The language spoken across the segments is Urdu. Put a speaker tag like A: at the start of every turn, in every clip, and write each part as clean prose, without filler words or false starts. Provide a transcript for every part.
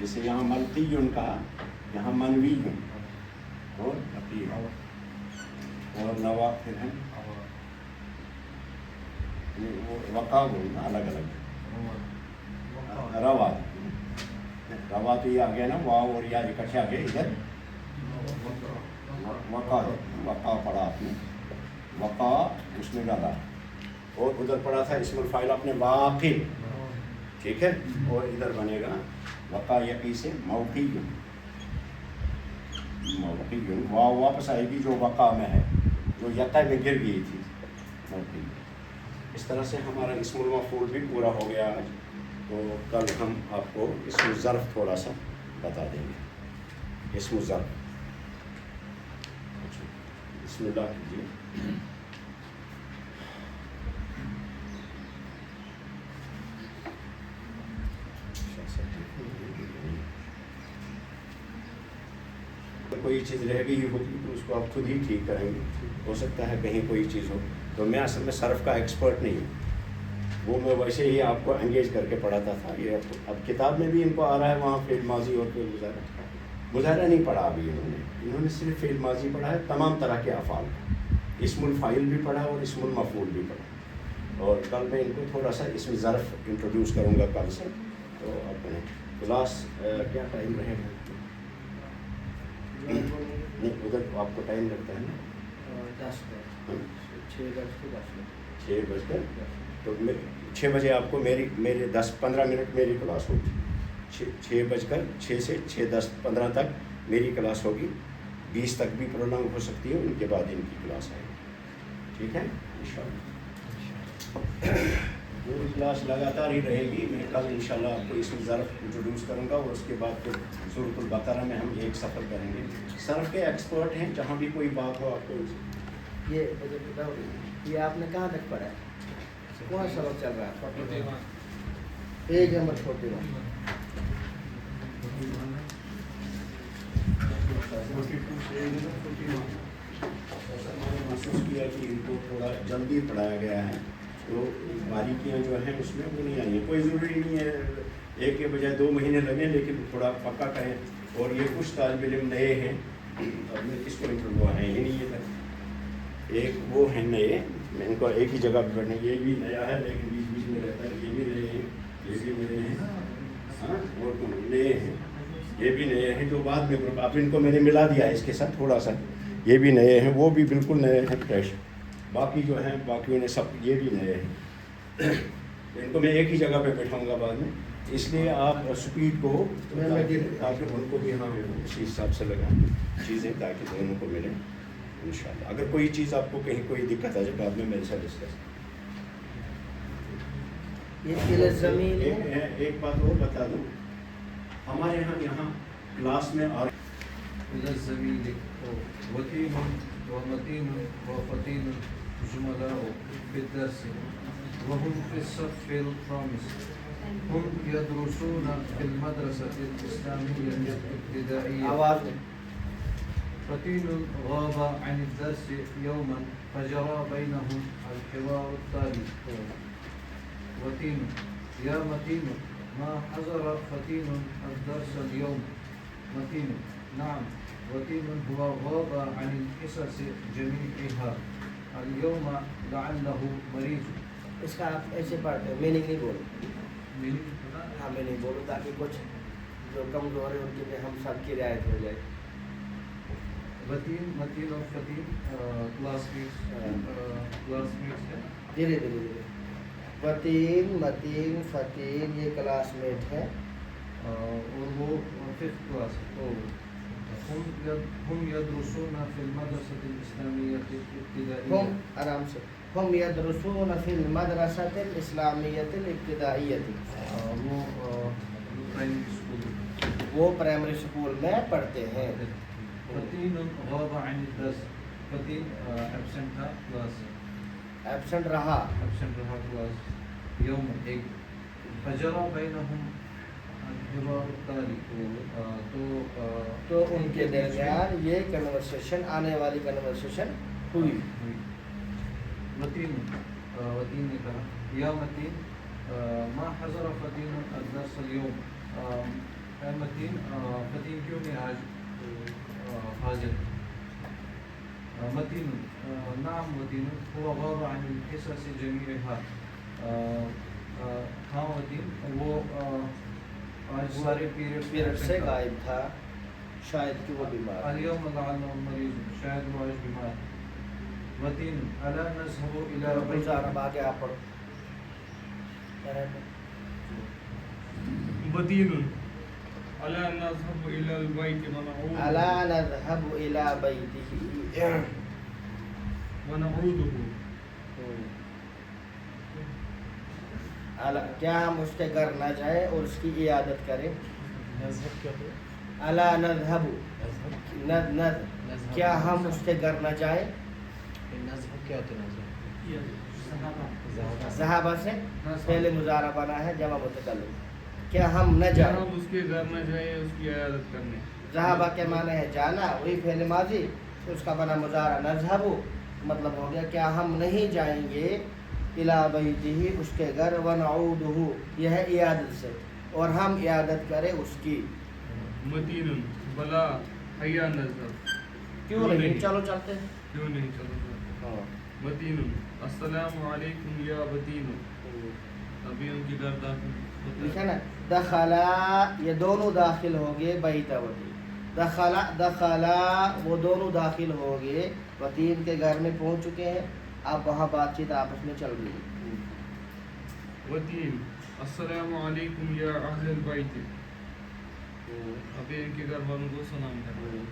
A: جیسے یہاں ملقی کا یہاں منوی اور عقیل اور نوا پھر ہیں وقا بولنا الگ الگ روا روا تو یہ آ گیا نا واو اور یا اکٹھے آ گئے ادھر وقا ہے وقا پڑھا آپ نے وقا اس نے ڈالا اور ادھر پڑھا تھا اسم الفاعل آپ نے واقع ٹھیک ہے اور ادھر بنے گا وقا یقی سے موقع واو واپس آئے گی جو وقع میں ہے جو یقع میں گر گئی تھی موقع. اس طرح سے ہمارا اسم المفعول بھی پورا ہو گیا آج. تو کل ہم آپ کو اسم ظرف تھوڑا سا بتا دیں گے. اسم ظرف بسم اللہ کیجیے. کوئی چیز رہ گئی ہوگی تو اس کو آپ خود ہی ٹھیک کریں گے. ہو سکتا ہے کہیں کوئی چیز ہو. تو میں اصل میں صرف کا ایکسپرٹ نہیں ہوں. وہ میں ویسے ہی آپ کو انگیج کر کے پڑھاتا تھا. یہ اب کتاب میں بھی ان کو آ رہا ہے وہاں فعل ماضی اور فعل مضارع نہیں پڑھا ابھی انہوں نے صرف فعل ماضی پڑھا ہے تمام طرح کے افعال. اسم الفاعل بھی پڑھا اور اسم المفعول بھی پڑھا. اور کل میں ان کو تھوڑا سا اسم ظرف انٹروڈیوس کروں گا کل سے. تو اپنے کلاس کیا ٹائم رہے گا؟ نہیں ادھر آپ کو ٹائم لگتا ہے نا 6 تو 6 بجے آپ کو میرے 10-15 منٹ میری کلاس ہوگی. 6 سے 6:10-15 تک میری کلاس ہوگی. 20 تک بھی پرولونگ ہو سکتی ہے. ان کے بعد ان کی کلاس آئے گی. ٹھیک ہے انشاءاللہ. پوری کلاس لگاتار ہی رہے گی. میں کل انشاءاللہ آپ کو اسم ظرف انٹروڈیوس کروں گا اور اس کے بعد پھر سورۃ البقرہ میں ہم ایک سفر کریں گے. صرف کے ایکسپرٹ ہیں. جہاں بھی کوئی بات ہو آپ کو
B: یہ آپ نے کہاں تک پڑھا ہے؟ کون سبق چل رہا ہے؟ Page number 41.
A: محسوس کیا کہ ان کو تھوڑا جلدی پڑھایا گیا ہے تو باریکیاں جو ہیں اس میں وہ نہیں آئی ہیں. کوئی ضروری نہیں ہے 1 کے بجائے 2 مہینے لگیں لیکن تھوڑا پکا کریں. اور یہ کچھ طالب علم نئے ہیں. اب میں کس کو انٹرویو ہیں ہی نہیں ہے. ایک وہ ہیں نئے. میں ان کو ایک ہی جگہ پہ بیٹھنے. یہ بھی نیا ہے لیکن بیچ بیچ میں رہتا ہے. یہ بھی نئے ہیں. یہ بھی نئے ہیں. ہاں اور نئے ہیں. یہ بھی نئے ہیں جو بعد میں اب ان کو میں نے ملا دیا ہے اس کے ساتھ تھوڑا سا. یہ بھی نئے ہیں. وہ بھی بالکل نئے ہیں فریش. باقی جو ہیں باقیوں نے سب یہ بھی نئے ہیں. ان کو میں ایک ہی جگہ پہ بیٹھاؤں گا بعد میں. اس لیے آپ اسپیڈ کو تاکہ ان کو بھی ہم اسی حساب سے لگائیں چیزیں تاکہ دونوں کو ملیں انشاءاللہ. اگر کوئی چیز آپ کو کہیں کوئی دقت آ جائے بعد میں میرے ساتھ ڈسکس. ایک بات اور بتا دوں. ہمارے یہاں کلاس میں اور
C: وتين ومتين وفتين زملاء في الدرس وهم في الصف الخامس. هم يدرسون في المدرسة الإسلامية الابتدائية. فتين غاب عن الدرس يوما فجرى بينهم الحوار التالي. وتين يا متين ما حضر فتين الدرس اليوم؟ متين نعم. وتين هو غاب عن الحصص جميعها اليوم لعله مريض.
B: اس کا آپ ایسے پڑھتے ہیں. میننگ نہیں بولو. ہاں میں نہیں بولوں تاکہ کچھ جو کمزور ہے ان کے لیے ہم سب کی رعایت ہو جائے.
C: وتین متین اور فتین کلاس میٹس ہے.
B: دھیرے دھیرے. وتین متین فتین یہ کلاس میٹ ہے
C: اور وہ 5th کلاس ہے. هم يدرسون في المدرسة الإسلامية الابتدائية.
B: هم آرام سے. هم يدرسون في المدرسة الإسلامية الابتدائية. وہ پرائمری اسکول میں پڑھتے ہیں.
C: فتين غاب عن الدرس. فتين absent تھا کلاس.
B: ایبسنٹ رہا
C: کلاس یوم ایک. فجرى بينهم الحوار التالي.
B: تو ان کے درمیان یہ کنورسیشن آنے والی کنورسیشن ہوئی.
C: وتين نے کہا یا متین ما حضر فتين الدرس اليوم. متين متين کیوں نہیں آج حاضر متين نعم متين هو غاب عن القصص جميعها ہاں متين وہ آج سارے
B: پیریڈ سے غائب تھا شاید کہ وہ بیمار
C: اليوم لعله مريض شاید وہ آج بیمار متين الا نذهب الى
B: مزارب آگے آپ پڑھو
D: متين ألا نذهب إلى البيت ونعوده
B: الا نذهب الى بیته
D: ونعوده
B: کیا ہم اس کے گھر نہ جائیں اور اس کی عیادت کریں الا نذهب کیا ہم اس کے گھر نہ جائیں ذهب سے پہلے مضارع بنا ہے جمع متکلم کیا ہم نہ
D: کیا
B: جائیں
D: ہم اس کے گھر نہ جائیں اس کی عیادت کرنے
B: ذهب کے معنی ہے جانا وہی فعل ماضی اس کا بنا مضارع نذهب مطلب ہو گیا کیا ہم نہیں جائیں گے الی بیتہ اس کے گھر ونعودہ یہ ہے عیادت سے اور ہم عیادت کریں اس کی
D: متين بلا حیا نذهب
B: کیوں نہیں چلو چلتے ہیں
D: کیوں نہیں چلو
B: ہاں
D: متين السلام علیکم یا متين ابھی ان کی گھر داخل
B: لکھا نا دخلا یہ دونوں داخل ہو گئے بیت وطین دخلا وہ دونوں داخل ہو گئے وطین کے گھر میں پہنچ چکے ہیں اب وہاں بات چیت آپس میں چل رہی ہے
D: متين السلام علیکم یا اہل البیت ابھی ان کے گھر والوں کو سلام کرنا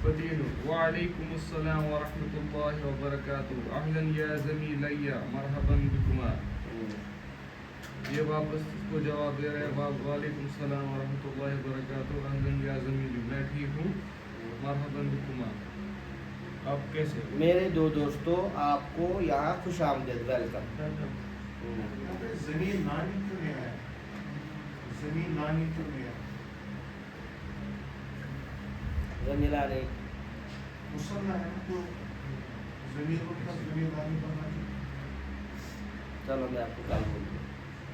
D: متين وعلیکم السلام ورحمۃ اللہ وبرکاتہ اہلا یا زمیلی مرحبا بکما یہ واپس اس کو جواب دے رہے ہیں وعلیکم السلام ورحمۃ اللہ وبرکاتہ اہلا یا زمیلی میں ٹھیک ہوں مرحبا بکما آپ کیسے ہو؟
B: میرے دو دوستوں آپ کو یہاں خوش آمدید ویلکم
E: زمین نانی کیوں نہیں آیا زمین نانی کیوں نہیں آیا
B: زمیلا نہیں
E: مسلح ہے نا تو زمین کو کیا زمین نانی بننا چاہیے
B: چلو میں آپ کو کل بولوں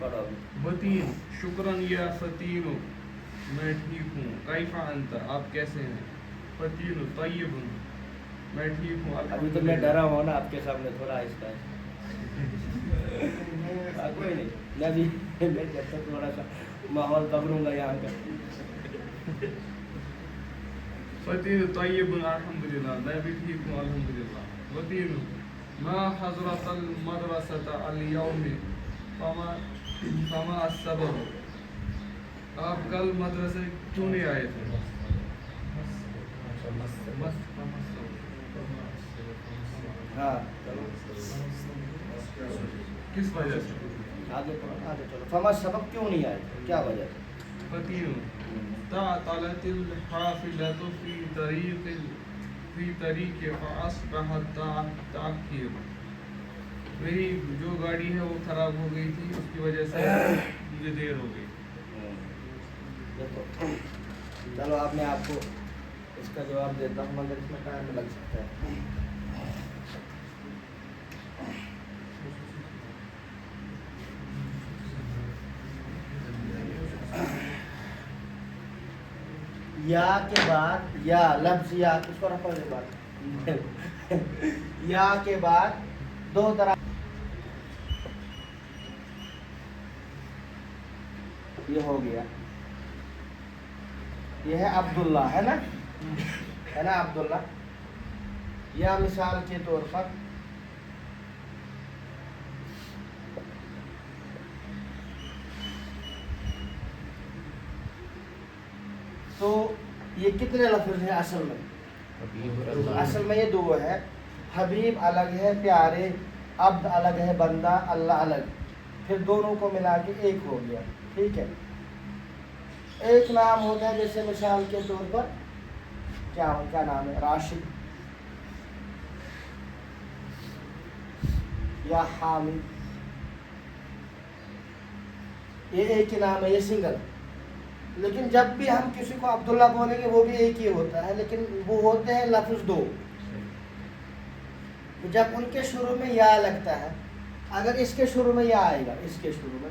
B: پڑھو ابھی
D: متین شکراً یا فتین میں ٹھیک ہوں کیف انت آپ کیسے ہیں فتین طیب میں ٹھیک ہوں
B: ابھی تو میں ڈرا ہوں نا آپ کے سامنے تھوڑا آہستہ ہے کوئی نہیں میں بھی میں جب تک تھوڑا سا ماحول پکڑوں گا یہاں کا
D: فتین طیب الحمدللہ میں بھی ٹھیک ہوں الحمدللہ فتین ما حضرت المدرسة اليوم فما السبب آپ کل مدرسے کیوں نہیں آئے تھے
B: ہاں چلو
D: کس وجہ سے
B: آگے پڑھو آگے چلو فما سبب کیوں نہیں آئے کیا وجہ ہے
D: فتین تعطلت الحافلة في طريق فأصبح تأخير میری جو گاڑی ہے وہ خراب ہو گئی تھی اس کی وجہ سے مجھے دیر ہو گئی
B: دیکھو چلو اب میں آپ کو اس کا جواب دیتا ہوں مگر اس میں ٹائم لگ سکتا ہے یا کے بعد یا لفظ یا کس کو رکھو یہ بات یا کے بعد دو طرح یہ ہو گیا یہ ہے عبداللہ ہے نا عبداللہ یا مثال کے طور پر تو یہ کتنے لفظ ہیں اصل میں یہ دو ہے حبیب الگ ہے پیارے عبد الگ ہے بندہ اللہ الگ پھر دونوں کو ملا کے ایک ہو گیا ٹھیک ہے ایک نام ہوتا ہے جیسے مثال کے طور پر کیا نام ہے راشد یا حامد یہ ایک ہی نام ہے یہ سنگل لیکن جب بھی ہم کسی کو عبداللہ بولیں گے وہ بھی ایک ہی ہوتا ہے لیکن وہ ہوتے ہیں لفظ دو جب ان کے شروع میں یا لگتا ہے اگر اس کے شروع میں یا آئے گا اس کے شروع میں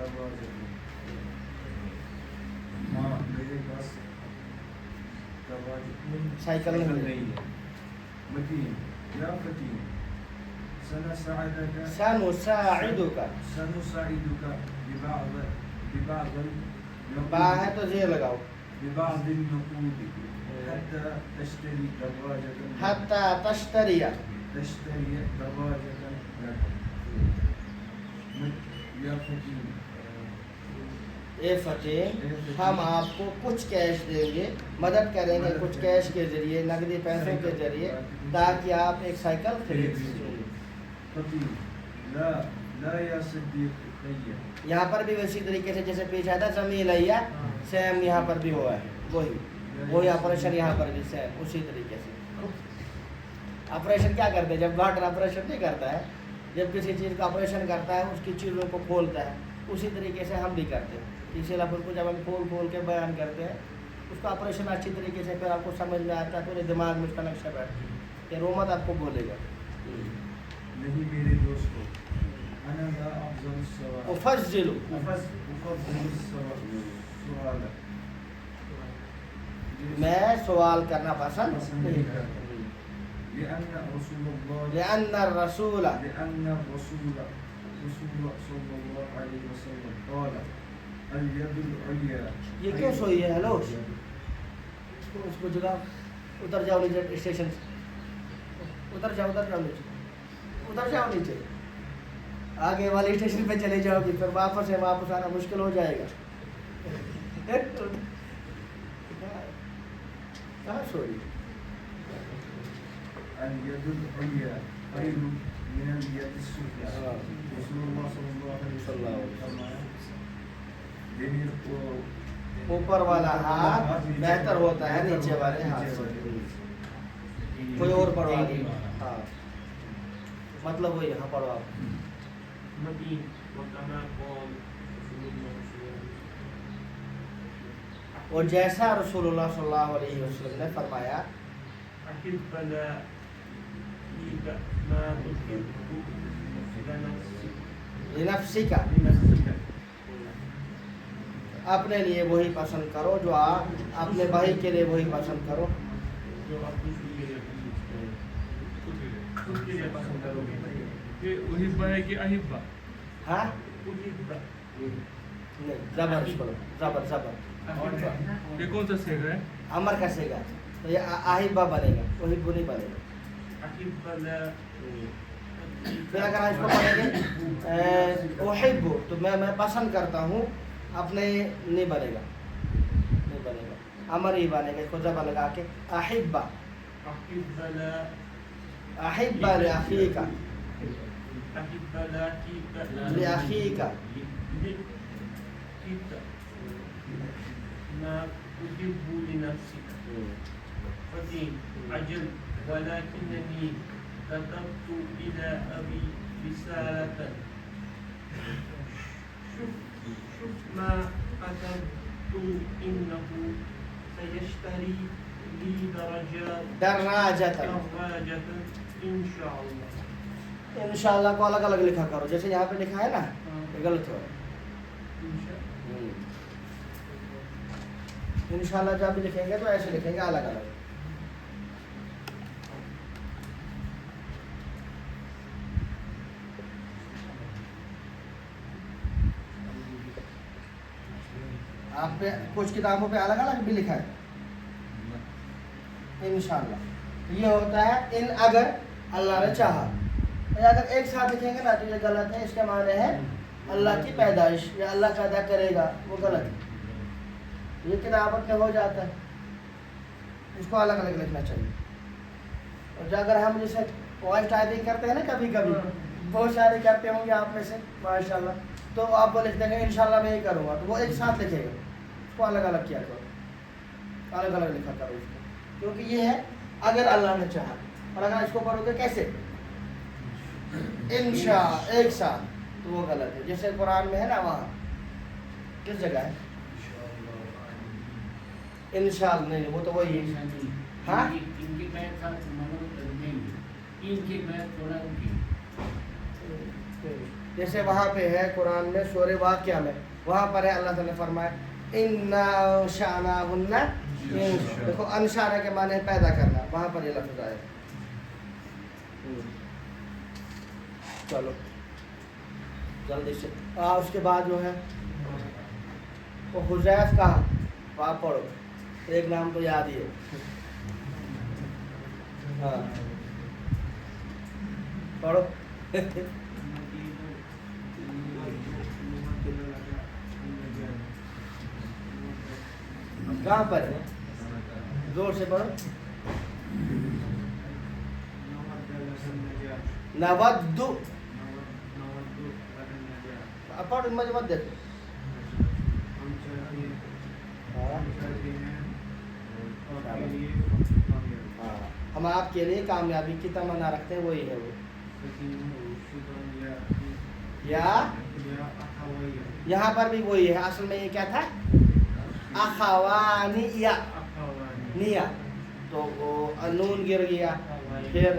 C: دراجة ما میرے پاس دراجة
B: سائیکل نہیں ہے.
C: متين يا فتين سنساعدك
B: سنساعدك
C: سنساعدك ببعض
B: با ہے تو زیر لگاؤ.
C: ببعض النقود حتى تشتري دراجة
B: حتی تشتری.
C: دراجة لك يا فتين
B: اے فتح ہم آپ کو کچھ کیش دیں گے, مدد کریں گے کچھ کیش کے ذریعے, نقدی پیسوں کے ذریعے, تاکہ آپ ایک سائیکل خرید سکیں.
C: فتين لا يا صديق خير
B: یہاں پر بھی اسی طریقے سے جیسے پیچھا تھا زمیل ہے سیم یہاں پر بھی ہوا ہے, وہی آپریشن یہاں پر بھی سیم اسی طریقے سے. آپریشن کیا کرتے ہیں؟ جب ڈاکٹر آپریشن نہیں کرتا ہے, جب کسی چیز کا آپریشن کرتا ہے اس کی چیزوں کو کھولتا ہے, اسی طریقے سے ہم بھی کرتے ہیں. اسی لفظ کو جب ہم کھول کے بیان کرتے ہیں, اس کا آپریشن اچھی طریقے سے پھر آپ کو سمجھ میں آتا ہے, پورے دماغ میں اس کا نقشہ بیٹھتا ہے, یہ رومت آپ کو بولے گا.
C: نہیں میرے دوستو انا لا افضل السؤال
B: افضل
C: السؤال
B: میں سوال کرنا پسند نہیں کرتا.
C: لأن رسول الله
B: لأن الرسول
C: لأن الرسول صلى الله عليه وسلم قال اليد العليا.
B: یہ کیوں سوئی ہے؟ ہلو اس کو جگہ اتر جاؤ نیچے اسٹیشن سے, اتر جاؤ نیچے, آگے والے اسٹیشن پہ چلے جاؤ گی, پھر واپس آنا مشکل ہو جائے گا. کہاں سوئی؟
C: اليد العليا خير من اليد السفلى. رسول الله صلى الله عليه وسلم
B: اوپر والا ہاتھ بہتر ہوتا ہے نیچے والے ہاتھ سے. کوئی اور پڑھو آگے. ہاں مطلب وہی, ہاں پڑھو آپ.
F: مدين وكما قال رسول الله صلى الله عليه وسلم
B: اور جیسا رسول اللہ صلی اللہ علیہ وسلم نے فرمایا,
F: أحب لا فيك ما تحب
B: لنفسک,
F: لنفسك
B: اپنے لیے وہی پسند کرو جو آپ اپنے بھائی کے لیے وہی پسند کرو
F: جو آپ خود کے لیے پسند کرو گے.
D: یہ احبا ہے کہ احبا؟
B: ہاں
F: أحب
B: نہیں, زبر اس کو زبر
D: یہ کون سا سیگا ہے؟
B: امر کا سیگا, تو یہ آہبہ بنے گا, احب نہیں بنے گا.
F: أحب لا
B: پھر اگر اس کو پڑھیں گے احب تو میں پسند کرتا ہوں, اپنے نہیں بنے گا, امر ہی بنے گا. اس کو زبر لگا کے احبہ,
F: أحب لا
B: احبہ لأخیک,
F: أحب لا فيك
B: لأخیک,
F: ما تحب لنفسك. فتين عجل ولكنني كتبت إلى أبي رسالة. شوف ما كتبت إنه سيشتري لي
B: دراجة
F: إن شاء الله.
B: انشاءاللہ کو الگ الگ لکھا کرو, جیسے یہاں پہ لکھا ہے نا, یہ غلط ہو رہا ہے. انشاءاللہ جب بھی لکھیں گے تو ایسے لکھیں گے الگ الگ. آپ پہ کچھ کتابوں پہ الگ الگ بھی لکھا ہے انشاءاللہ. یہ ہوتا ہے ان اگر اللہ نے چاہا. اگر ایک ساتھ لکھیں گے نا تو یہ غلط ہے. اس کے معنی ہے اللہ کی پیدائش یا اللہ پیدا کرے گا, وہ غلط ہے. یہ کتابت میں ہو جاتا ہے, اس کو الگ الگ لکھنا چاہیے. اور جو اگر ہم جیسے وائس ٹائپنگ کرتے ہیں نا کبھی کبھی, بہت سارے کرتے ہوں گے آپ میں سے ماشاءاللہ, تو آپ وہ لکھ دیں گے انشاءاللہ میں یہ کروں گا, تو وہ ایک ساتھ لکھے گا. اس کو الگ الگ کیا کرو, الگ الگ لکھا کرو اس کو, کیونکہ یہ ہے اگر اللہ نے چاہا. اور اگر اس کو پڑھو گے کیسے انشاء ایک ساتھ, تو وہ غلط ہے. جیسے قرآن میں ہے نا, وہاں کس جگہ ہے انشاءاللہ, نہیں وہ تو وہی ہے. ہاں
G: ان کے بیت تھوڑا
B: جیسے وہاں پہ ہے قرآن میں سورہ واقعہ میں وہاں پر ہے اللہ تعالیٰ نے فرمایا اِنَّا أَنشَأْنَاهُنَّ دیکھو انشانا کے معنی ہے پیدا کرنا وہاں پر یہ لفظ آیا چلو جلدی سے اس کے بعد جو ہے وہ حذیف کہا آپ پڑھو ایک نام تو یاد ہی ہے ہاں پڑھو کہاں پر ہے زور سے پڑھو نود پڑھو مجھے مت دیکھو ہم آپ کے لیے کامیابی کی تمنا رکھتے ہیں وہی ہے وہ یا یہاں پر بھی وہی ہے اصل میں یہ کیا تھا اخوانیہ نیا تو وہ نون گر گیا پھر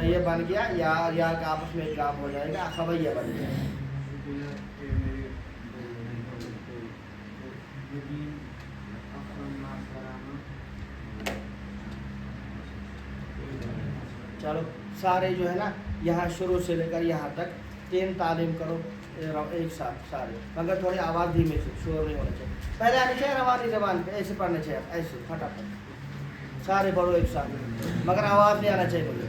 B: یہ بن گیا یا کا آپس میں کام ہو جائے گا اخویہ بن گیا چلو سارے جو ہے نا یہاں شروع سے لے کر یہاں تک 3 تعلیم کرو ایک ساتھ سارے مگر تھوڑی آواز دھیمی سے شور نہیں ہونا چاہیے پہلے آنی چاہیے روانی زبان پہ ایسے پڑھنا چاہیے ایسے پھٹافٹ سارے پڑھو ایک ساتھ مگر آواز نہیں آنا چاہیے مجھے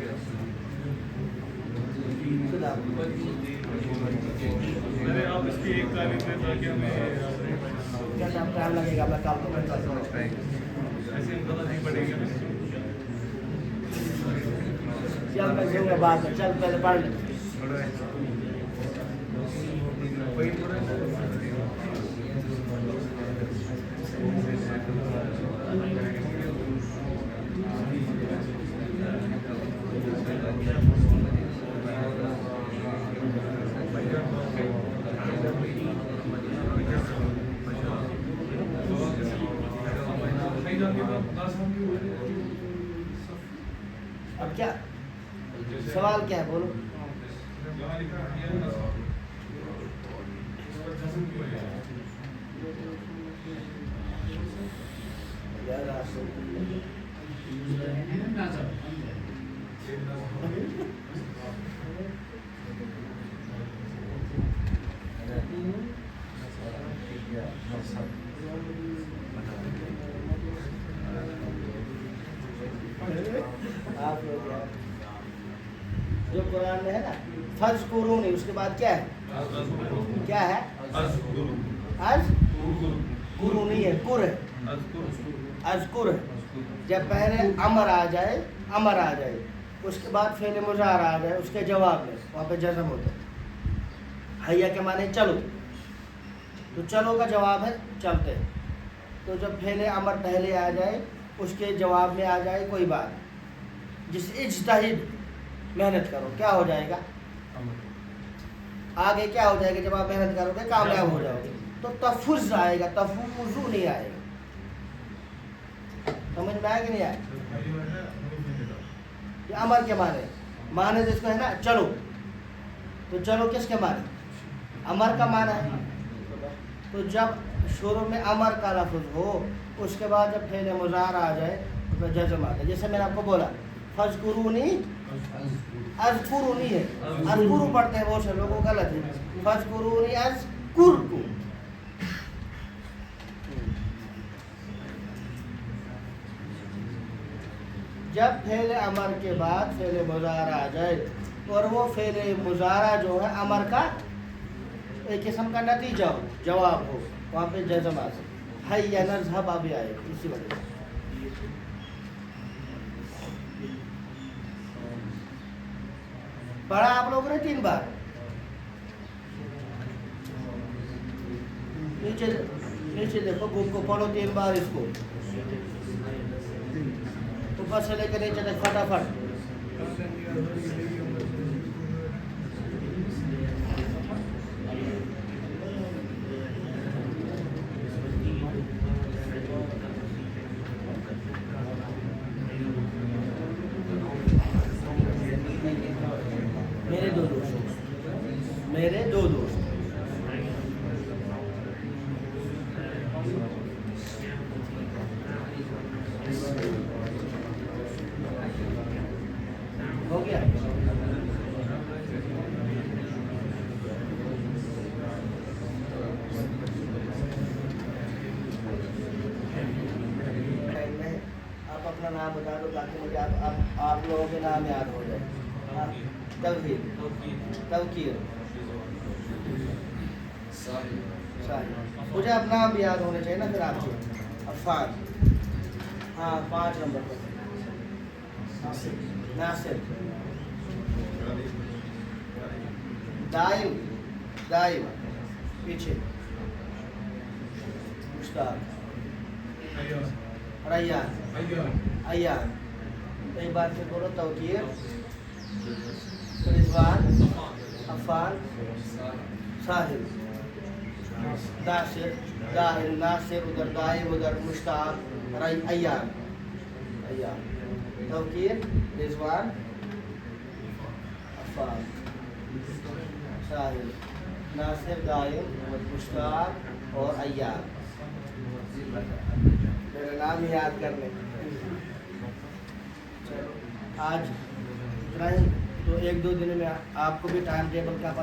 D: آپ اس کی ایک تعلیم دیں تاکہ ہمیں
B: کیا ٹائم لگے گا میں کل
D: ایسے پتہ نہیں پڑے گا
B: چل میں دوں گا بعد میں چل پہلے پڑھ لیں اب کیا سوال کیا ہے بولو آپ لوگ جو قرآن میں ہے نا فَاذْكُرُونِی اس کے بعد کیا ہے کیا ہے از قرونی ہے قر ہے اذکر ہے جب پہلے امر آ جائے اس کے بعد فعل مضارع آ جائے اس کے جواب میں وہاں پہ جزم ہوتا ہے حیا کے معنی چلو تو چلو کا جواب ہے چلتے تو جب فعل امر پہلے آ جائے اس کے جواب میں آ جائے کوئی بات جس اجتہد محنت کرو کیا ہو جائے گا آگے کیا ہو جائے گا جب آپ محنت کرو گے کامیاب ہو جاؤ گے تو تفوز آئے گا تفوزو نہیں آئے گا سمجھ میں آئے کہ نہیں آئے یہ امر کے معنی جس کو ہے نا چلو تو چلو کس کے معنی امر کا معنی ہے تو جب شروع میں امر کا لفظ ہو اس کے بعد جب فعل مضارع آ جائے تو جزم آتا ہے جیسے میں نے آپ کو بولا فَاذْكُرُونِی اذکرونی ہے اذکرو پڑھتے ہیں بہت سے لوگوں غلط ہے فَاذْكُرُونِی اذکرکم جب فعل امر کے بعد فعل مضارع آ جائے اور وہ فعل مضارع جو ہے امر کا ایک قسم کا نتیجہ ہو جواب ہو وہاں پہ جزم آ سکے حَیَّ نَذْهَبَ بھی آئے اسی وجہ سے پڑھا آپ لوگوں نے 3 بار نیچے دیکھو بک کو پڑھو 3 بار اس کو اوپر سے لے کے نیچے تک فٹافٹ میرے دو نام بتا دو تاکہ مجھے آپ لوگوں کے نام یاد ہو جائے. توحید, توقیر, مجھے اب نام بھی یاد ہونے چاہیے نا پھر آپ کے. عفان, ہاں 5 نمبر پر ناصر, دائم, دائم پیچھے, مشتاق, ریان, ایان. ایک بار پھر بولو. توقیر, رضوان, عفان, ساحل, ناصر, داہر, ناصر ادھر, دائم ادھر, مشتاق, ایان, ایان. توقیر, رضوان, عفان, ساحل, ناصر, دائم, مشتاق اور ایان. میرا نام ہی یاد کر لیں. آج اتنا ہی. تو 1-2 دن میں آپ کو بھی ٹائم ٹیبل کا